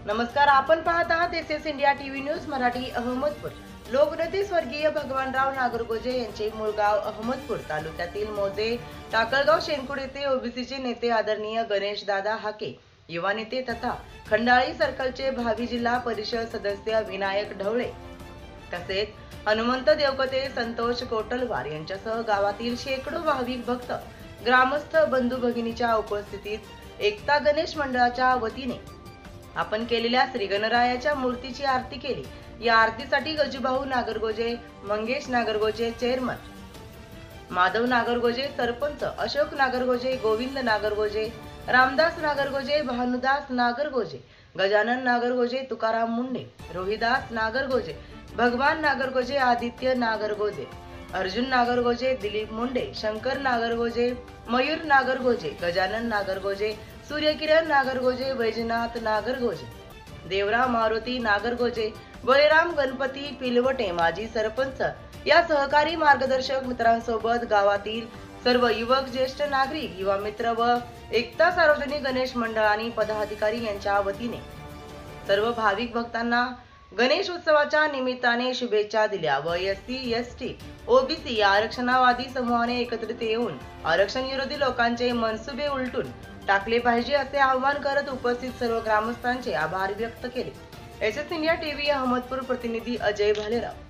नमस्कार, आपण पाहत आहात SS India TV news Marathi Ahmadpur. लोकनेते स्वर्गीय भगवानराव नागरगोजे यांचे मूळ गाव अहमदपूर तालुक्यातील मौजे टाकळगाव शेनकुड येथे ओबीसीचे नेते आदरणीय गणेश दादा हाके, युवा नेते तथा खंडाळी सर्कलचे भावी जिल्हा परिषद सदस्य विनायक ढवळे तसेच हनुमंत देवकते, संतोष कोटलवार यांच्यासह गावातील शेकडो भाविक भक्त, ग्रामस्थ, बंधू भगिनीच्या उपस्थितीत एकता गणेश मंडळाच्या वतीने आपण केलेल्या श्री गणरायाच्या मूर्तीची आरती केली। या आरतीसाठी गजूभाऊ नागरगोजे, मंगेश नागरगोजे चेअरमन, माधव नागरगोजे सरपंच, अशोक नागरगोजे, गोविंद नागरगोजे, रामदास नागरगोजे, भानुदास नागरगोजे, गजानन नागरगोजे, तुकाराम मुंडे, रोहिदास नागरगोजे, भगवान नागरगोजे, आदित्य नागरगोजे, अर्जुन नागरगोजे, दिलीप मुंडे, शंकर नागरगोजे, मयूर नागरगोजे, गजानन नागरगोजे, सूर्यकिरण नागरगोजे, वैजनाथ नागरगोजे, देवराम मारुती नागरगोजे, बळीराम गणपती पिलवटे माजी सरपंच या सहकारी मार्गदर्शक मित्रांसोबत गावातील सर्व युवक, ज्येष्ठ नागरिक, युवा मित्र व एकता सार्वजनिक गणेश मंडळ आणि पदाधिकारी यांच्या वतीने सर्व भाविक भक्तांना गणेश उत्सवाच्या निमित्ताने शुभेच्छा दिल्या व एससी, एसटी, ओबीसी या आरक्षणवादी समूहाने एकत्रित येऊन आरक्षण विरोधी लोकांचे मनसुबे उलटून टाकले पाहिजे असे आवाहन करत उपस्थित सर्व ग्रामस्थांचे आभार व्यक्त केले। एसएस इंडिया टीव्ही अहमदपूर प्रतिनिधी अजय भालेराव।